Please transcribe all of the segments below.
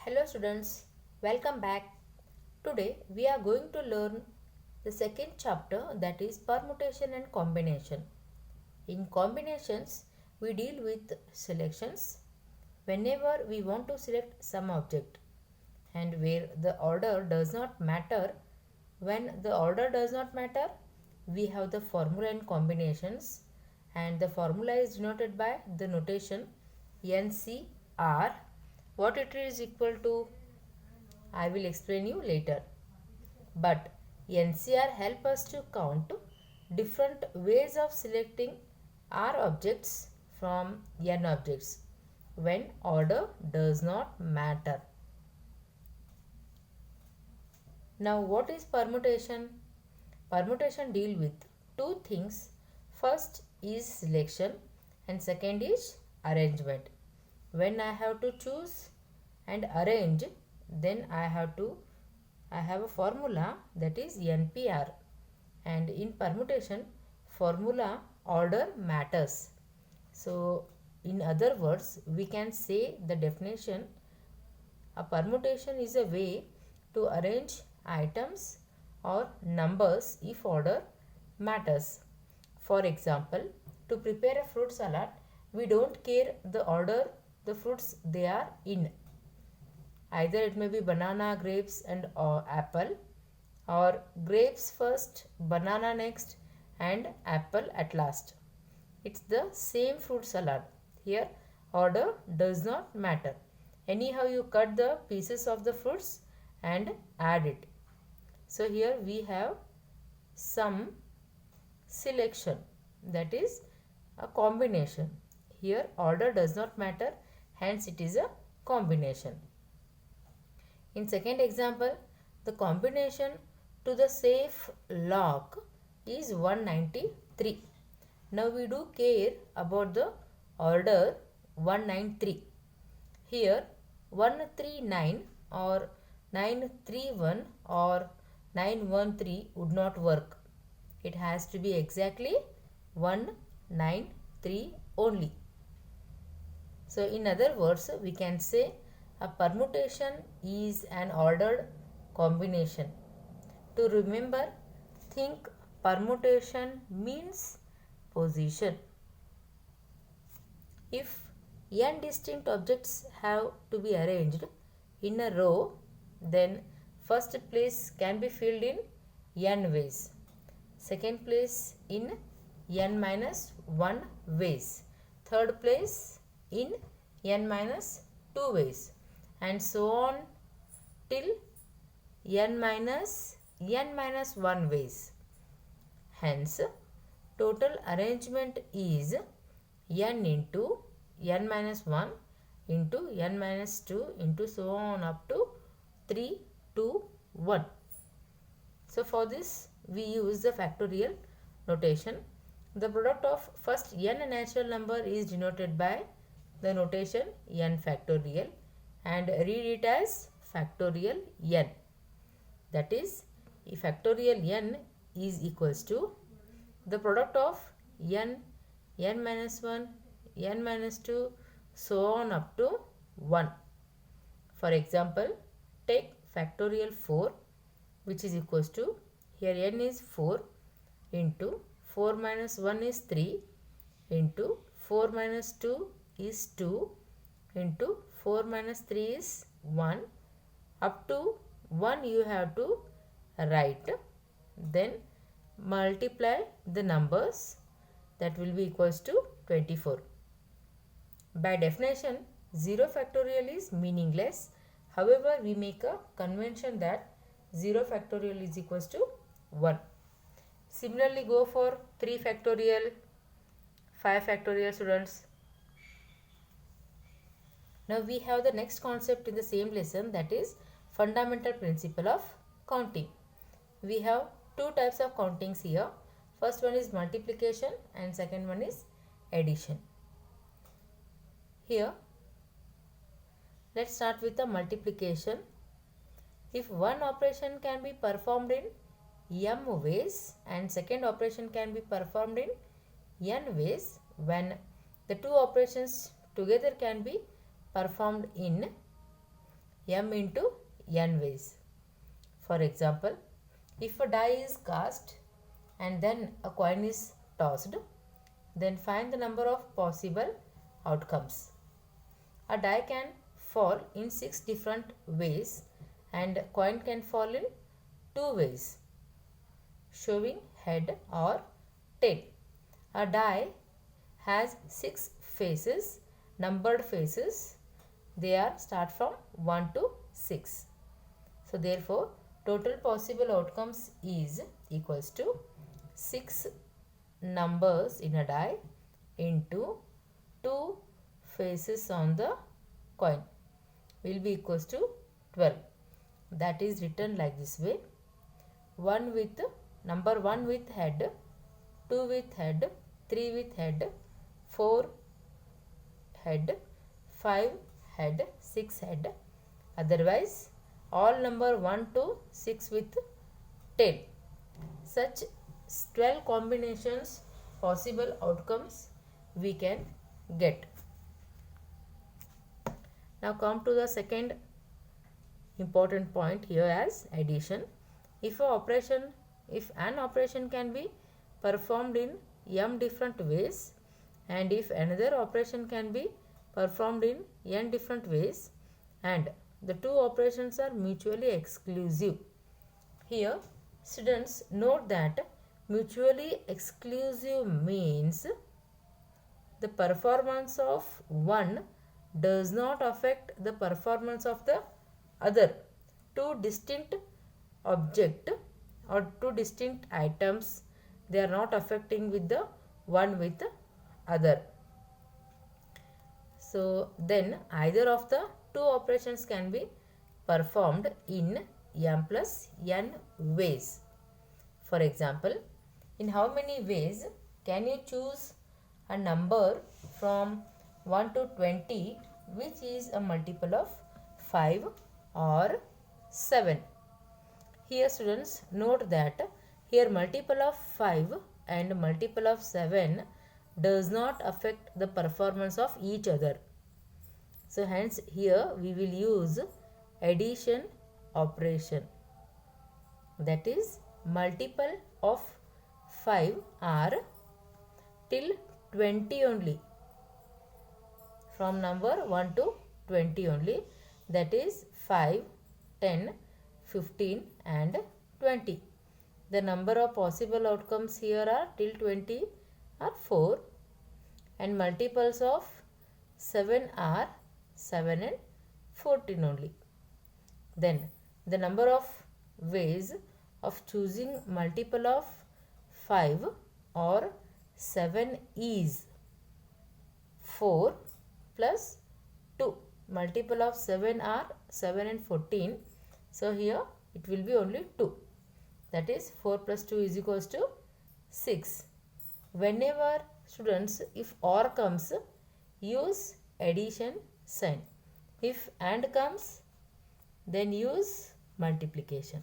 Hello students, welcome back. Today we are going to learn the second chapter, that is permutation and combination. In combinations, we deal with selections whenever we want to select some object and where the order does not matter. When the order does not matter, we have the formula in combinations, and the formula is denoted by the notation NCR. What it is equal to, I will explain you later. But NCR help us to count different ways of selecting R objects from N objects when order does not matter. Now what is permutation? Permutation deal with two things. First is selection and second is arrangement. When I have to choose and arrange, then I have a formula, that is NPR, and in permutation formula order matters. So in other words, we can say the definition: a permutation is a way to arrange items or numbers if order matters. For example, to prepare a fruit salad, we don't care the order the fruits they are in. Either it may be banana, grapes and apple, or grapes first, banana next and apple at last. It's the same fruit salad. Here order does not matter. Anyhow you cut the pieces of the fruits and add it. So here we have some selection, that is a combination. Here order does not matter, hence it is a combination. In second example, the combination to the safe lock is 193. Now we do care about the order 193. Here 139 or 931 or 913 would not work. It has to be exactly 193 only. So in other words, we can say a permutation is an ordered combination. To remember, think permutation means position. If n distinct objects have to be arranged in a row, then first place can be filled in n ways, second place in n minus 1 ways, third place in n minus 2 ways, and so on till n minus 1 ways. Hence, total arrangement is n into n minus 1 into n minus 2 into so on up to 3, 2, 1. So for this we use the factorial notation. The product of first n natural number is denoted by the notation n factorial, and read it as factorial n. That is, factorial n is equals to the product of n, n minus 1, n minus 2, so on up to 1. For example, take factorial 4, which is equals to, here n is 4 into 4 minus 1 is 3 into 4 minus 2 is 2 into 4 minus 3 is 1. Up to 1 you have to write. Then multiply the numbers, that will be equals to 24. By definition, 0 factorial is meaningless. However, we make a convention that 0 factorial is equals to 1. Similarly, go for 3 factorial, 5 factorial, students. Now we have the next concept in the same lesson, that is fundamental principle of counting. We have two types of countings here. First one is multiplication and second one is addition. Here, let's start with the multiplication. If one operation can be performed in m ways and second operation can be performed in n ways, when the two operations together can be performed in m into n ways. For example, if a die is cast and then a coin is tossed, then find the number of possible outcomes. A die can fall in 6 different ways and coin can fall in 2 ways, showing head or tail. A die has 6 faces, numbered faces. They are start from 1 to 6. So therefore, total possible outcomes is equals to 6 numbers in a die into 2 faces on the coin will be equals to 12. That is written like this way: 1 with number 1 with head, 2 with head, 3 with head, 4 head, 5 head, 6 head. Otherwise, all number 1 to 6 with tail. Such 12 combinations possible outcomes we can get. Now come to the second important point here as addition. If an operation can be performed in m different ways, and if another operation can be performed in n different ways, and the two operations are mutually exclusive. Here students note that mutually exclusive means the performance of one does not affect the performance of the other. Two distinct object or two distinct items, they are not affecting with the one with the other. So then either of the two operations can be performed in m plus n ways. For example, in how many ways can you choose a number from 1 to 20 which is a multiple of 5 or 7? Here students note that here multiple of 5 and multiple of 7 does not affect the performance of each other. So hence here we will use addition operation. That is, multiple of 5 are till 20 only. From number 1 to 20 only. That is 5, 10, 15 and 20. The number of possible outcomes here are till 20 are 4, and multiples of 7 are 7 and 14 only. Then the number of ways of choosing multiple of 5 or 7 is 4 plus 2. Multiple of 7 are 7 and 14. So here it will be only 2. That is 4 plus 2 is equals to 6. Whenever students, if OR comes, use addition sign. If AND comes, then use multiplication.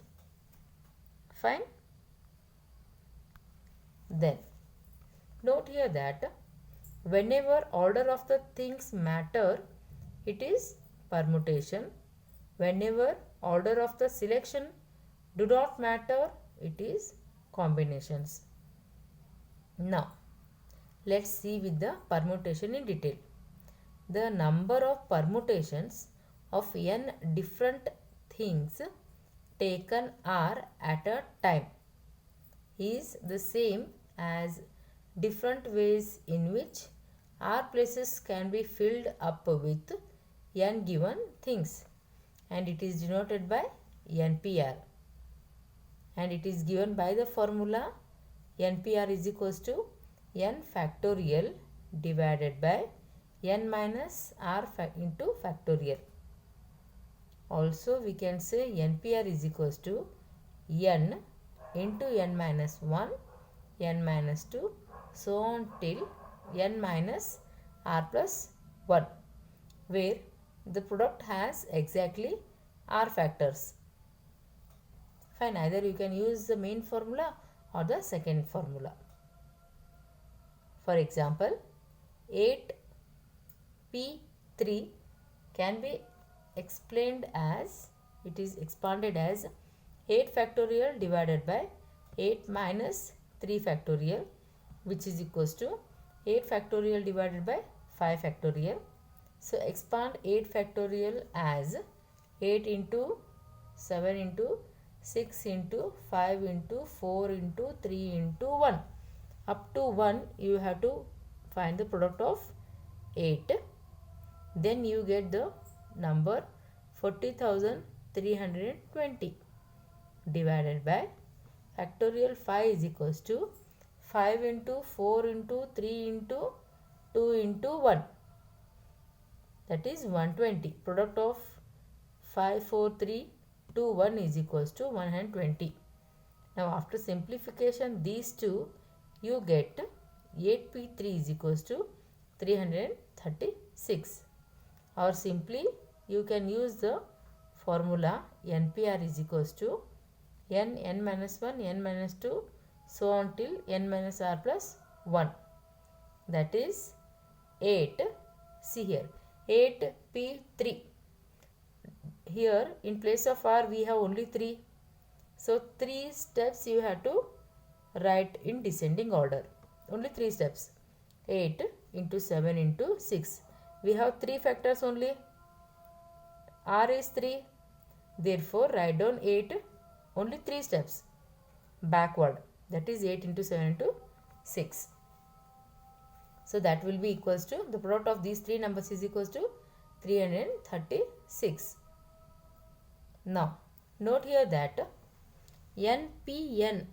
Fine. Then note here that whenever order of the things matter, it is permutation. Whenever order of the selection do not matter, it is combinations. Now let's see with the permutation in detail. The number of permutations of n different things taken are at a time is the same as different ways in which r places can be filled up with n given things, and it is denoted by NPR, and it is given by the formula NPR is equals to n factorial divided by n minus r into factorial. Also we can say NPR is equals to n into n minus 1, n minus 2, so on till n minus r plus 1, where the product has exactly r factors. Fine, either you can use the main formula or the second formula. For example, 8p3 can be explained as, it is expanded as 8 factorial divided by 8 minus 3 factorial, which is equals to 8 factorial divided by 5 factorial. So expand 8 factorial as 8 into 7 into 6 into 5 into 4 into 3 into 1. Up to 1 you have to find the product of 8. Then you get the number 40,320 divided by factorial 5 is equals to 5 into 4 into 3 into 2 into 1. That is 120. Product of 5, 4, 3, 2, 1 is equals to 120. Now after simplification these two, you get 8p3 is equals to 336. Or simply you can use the formula NPR is equals to n minus 1, n minus 2, so on till n minus r plus 1. That is 8. See here, 8p3. Here in place of r we have only 3. So 3 steps you have to write in descending order. Only 3 steps. 8 into 7 into 6. We have 3 factors only. R is 3. Therefore write down 8. Only 3 steps backward. That is 8 into 7 into 6. So that will be equals to, the product of these 3 numbers is equals to 336. Now note here that NPN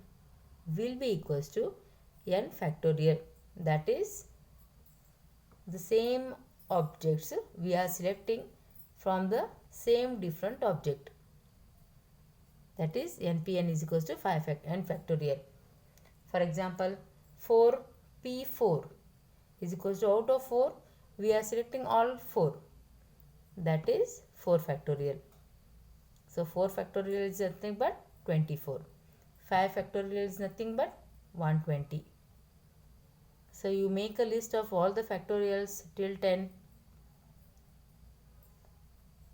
will be equals to n factorial. That is the same objects we are selecting from the same different object. That is NPN is equals to n factorial. For example, 4p4 is equals to, out of 4 we are selecting all 4. That is 4 factorial. So 4 factorial is nothing but 24. 5 factorial is nothing but 120. So you make a list of all the factorials till 10.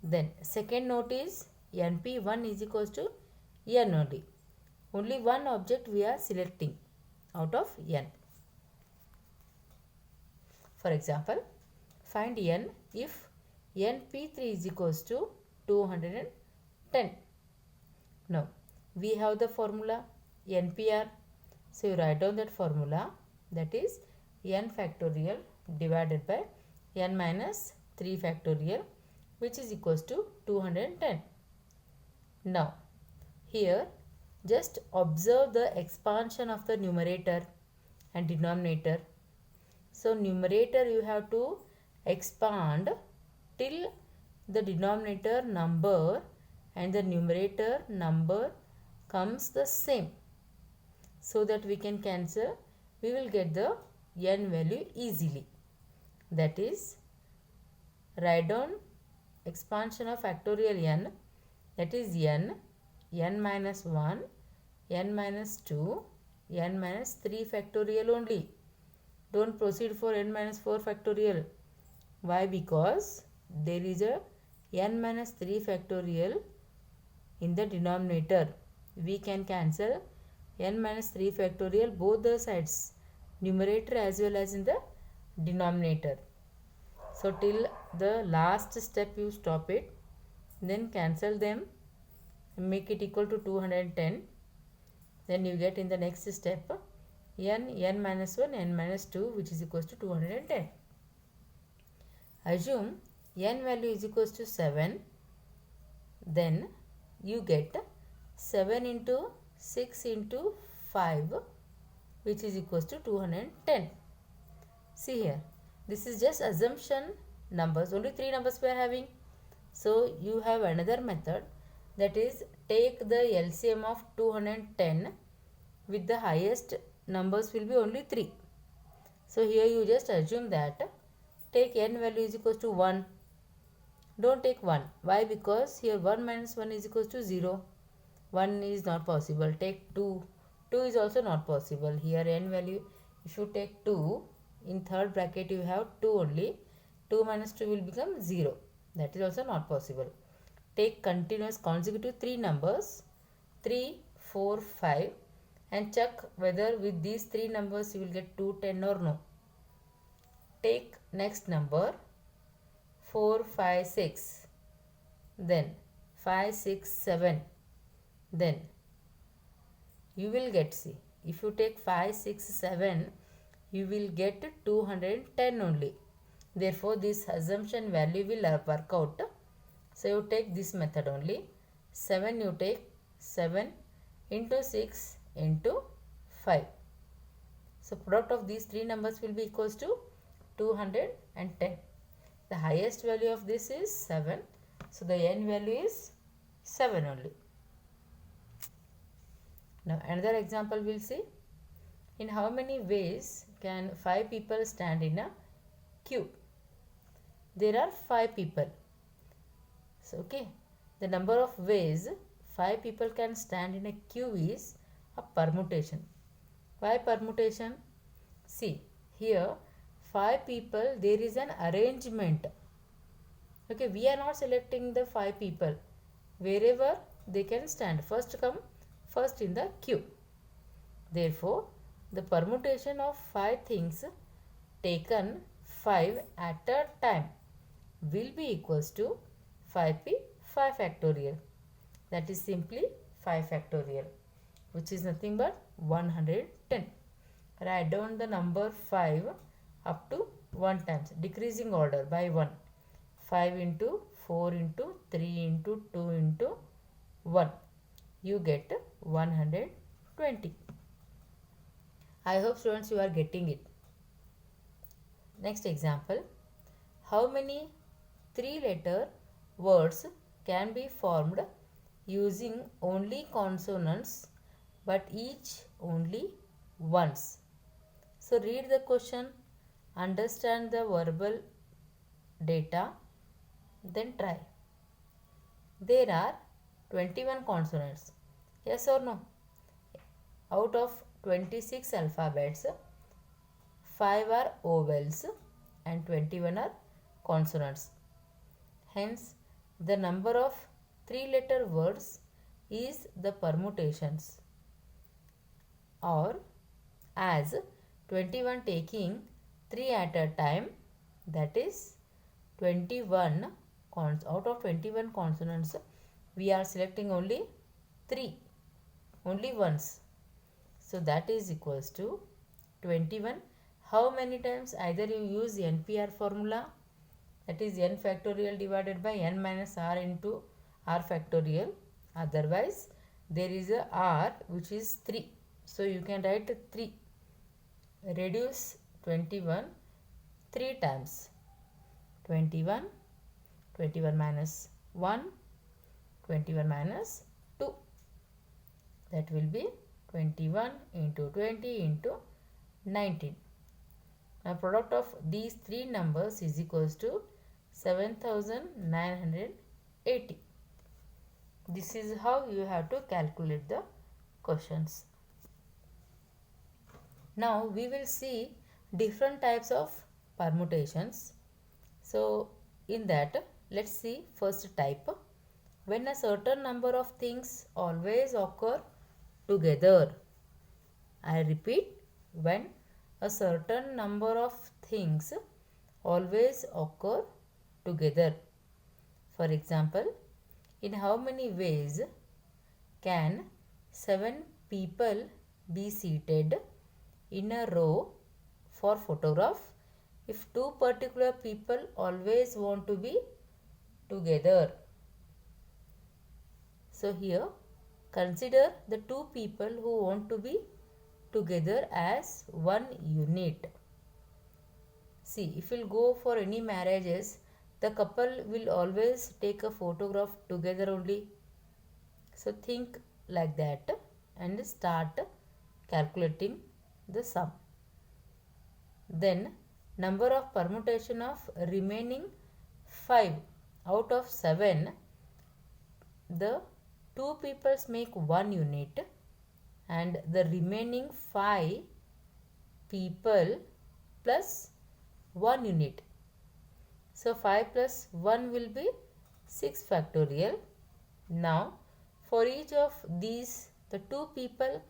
Then second note is NP1 is equals to n only. Only one object we are selecting out of n. For example, find n if NP3 is equals to 210. Now we have the formula NPR. So you write down that formula, that is n factorial divided by n minus 3 factorial, which is equals to 210. Now here just observe the expansion of the numerator and denominator. So numerator you have to expand till the denominator number and the numerator number comes the same, so that we can cancel. We will get the n value easily. That is, write down expansion of factorial n, that is n minus 1, n minus 2, n minus 3 factorial only. Don't proceed for n minus 4 factorial. Why? Because there is a n minus 3 factorial in the denominator. We can cancel n minus 3 factorial both the sides, numerator as well as in the denominator. So till the last step you stop it, then cancel them, make it equal to 210. Then you get in the next step n minus 1, n minus 2, which is equals to 210. Assume n value is equals to 7. Then you get 7 into 6 into 5, which is equals to 210. See here, this is just assumption numbers. Only 3 numbers we are having. So you have another method, that is take the LCM of 210 with the highest numbers will be only 3. So here you just assume that take n value is equals to 1. Don't take 1. Why? Because here 1 minus 1 is equals to 0. 1 is not possible. Take 2. 2 is also not possible. Here n value, if you take 2, in third bracket you have 2 only. 2 minus 2 will become 0. That is also not possible. Take continuous consecutive 3 numbers 3, 4, 5 and check whether with these 3 numbers you will get 2, 10 or no. Take next number 4, 5, 6, then 5, 6, 7, then you will get, see, if you take 5, 6, 7, you will get 210 only. Therefore, this assumption value will work out. So, you take this method only. 7 you take 7 into 6 into 5. So, product of these 3 numbers will be equals to 210. The highest value of this is 7. So, the n value is 7 only. Now, another example we will see. In how many ways can 5 people stand in a queue? There are 5 people. So, okay, the number of ways 5 people can stand in a queue is a permutation. Why permutation? See, here 5 people, there is an arrangement. Okay, we are not selecting the 5 people. Wherever they can stand, first come first in the queue. Therefore, the permutation of 5 things taken 5 at a time will be equals to 5p 5 factorial. That is simply 5 factorial, which is nothing but 110. Write down the number 5 up to 1 times, decreasing order by 1. 5 into 4 into 3 into 2 into 1. You get 120. I hope students you are getting it. Next example. How many 3-letter words can be formed using only consonants but each only once? So read the question, understand the verbal data, then try. There are 21 consonants. Yes or no? Out of 26 alphabets, 5 are vowels and 21 are consonants. Hence, the number of 3-letter words is the permutations, or as 21 taking 3 at a time, that is 21 out of 21 consonants we are selecting only 3, only once. So that is equals to 21. How many times? Either you use NPR formula, that is n factorial divided by n minus r into r factorial. Otherwise, there is a r which is 3. So you can write 3. Reduce 21 3 times. 21, 21 minus 1, 21 minus 2. That will be 21 into 20 into 19. Now product of these 3 numbers is equals to 7980. This is how you have to calculate the questions. Now we will see different types of permutations. So in that, let's see first type. When a certain number of things always occur together. I repeat, when a certain number of things always occur together. For example, in how many ways can 7 people be seated in a row for photograph if 2 particular people always want to be together? So here consider the 2 people who want to be together as one unit. See, if you will go for any marriages, the couple will always take a photograph together only. So think like that and start calculating the sum. Then number of permutation of remaining 5 out of 7, the 2 peoples make 1 unit and the remaining 5 people plus 1 unit. So 5 plus 1 will be 6 factorial. Now for each of these, the two people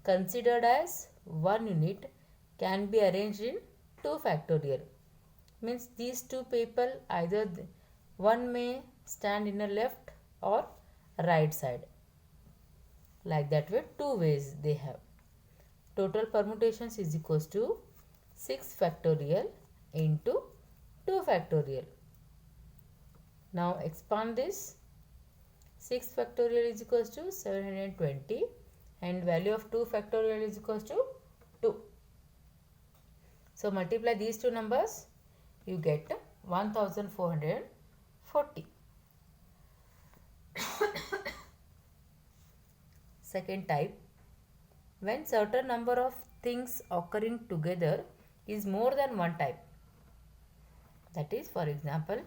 considered as one unit can be arranged in 2 factorial. Means these two people, either one may stand in a left or right side. Like that way, two ways they have. Total permutations is equals to 6 factorial into 2 factorial. Now expand this. 6 factorial is equals to 720 and value of 2 factorial is equals to 2. So multiply these two numbers, you get 1440. Second type, when certain number of things occurring together is more than one type. That is, for example,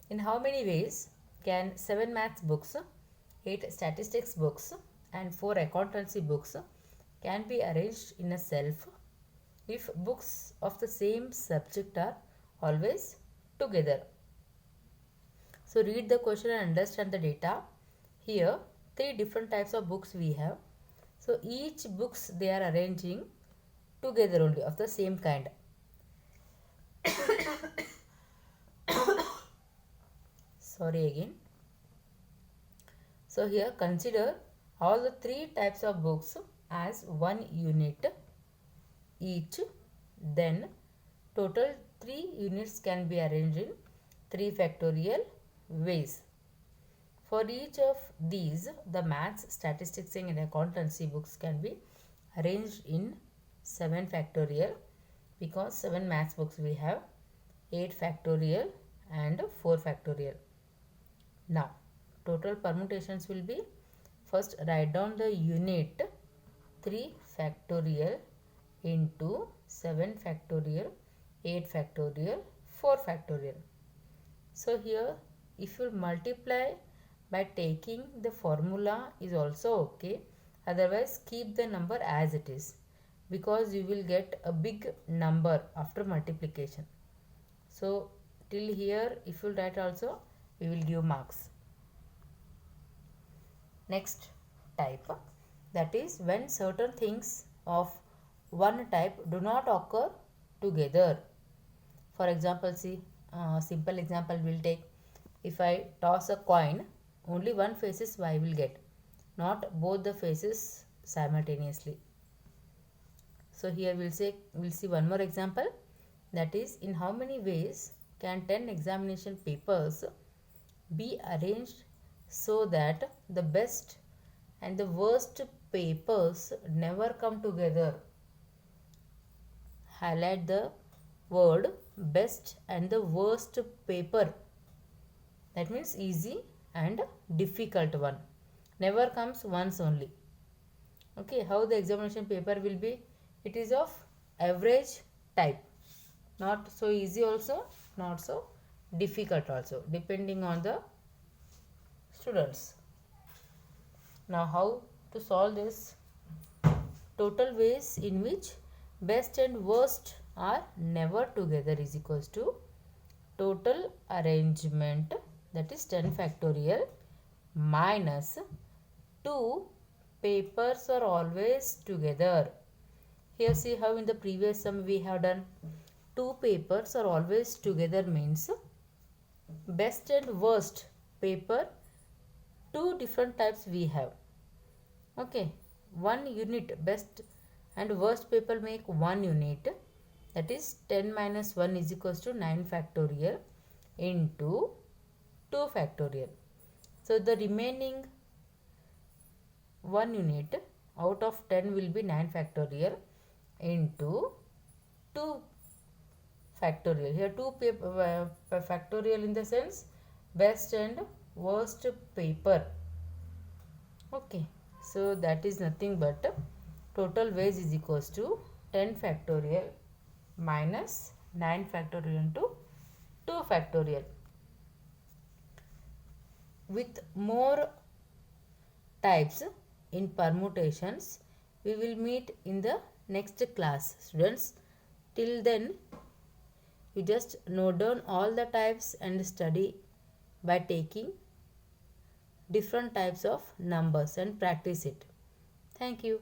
in how many ways can 7 maths books, 8 statistics books and 4 accountancy books can be arranged in a shelf if books of the same subject are always together? So read the question and understand the data. Here 3 different types of books we have. So each books they are arranging together only of the same kind. Sorry again. So here consider all the 3 types of books as one unit each. Then total 3 units can be arranged in 3 factorial ways. For each of these, the maths, statistics and accountancy books can be arranged in 7 factorial, because 7 maths books we have, 8 factorial and 4 factorial. Now total permutations will be, first write down the unit 3 factorial into 7 factorial, 8 factorial, 4 factorial. So here if you multiply by taking the formula is also okay, otherwise keep the number as it is, because you will get a big number after multiplication. So till here if you write also, we will give marks. Next type, that is when certain things of one type do not occur together. For example, see, simple example we will take. If I toss a coin, only one faces I will get, not both the faces simultaneously. So here we'll see one more example, that is in how many ways can 10 examination papers be arranged so that the best and the worst papers never come together. Highlight the word best and the worst paper. That means easy and difficult one. Never comes once only. Okay, how the examination paper will be? It is of average type. Not so easy also, not so difficult also, depending on the students. Now how to solve this? Total ways in which best and worst are never together is equals to total arrangement, that is 10 factorial, minus 2 papers are always together. Here see how in the previous sum we have done. 2 papers are always together means best and worst paper, 2 different types we have. Okay, one unit best and worst paper make one unit, that is 10 minus 1 is equals to 9 factorial into 2 factorial. So the remaining one unit out of 10 will be 9 factorial into 2 factorial. Here 2 factorial in the sense best and worst paper. Okay, so that is nothing but total ways is equals to 10 factorial minus 9 factorial into 2 factorial. With more types in permutations, we will meet in the next class, students. Till then, you just note down all the types and study by taking different types of numbers and practice it. Thank you.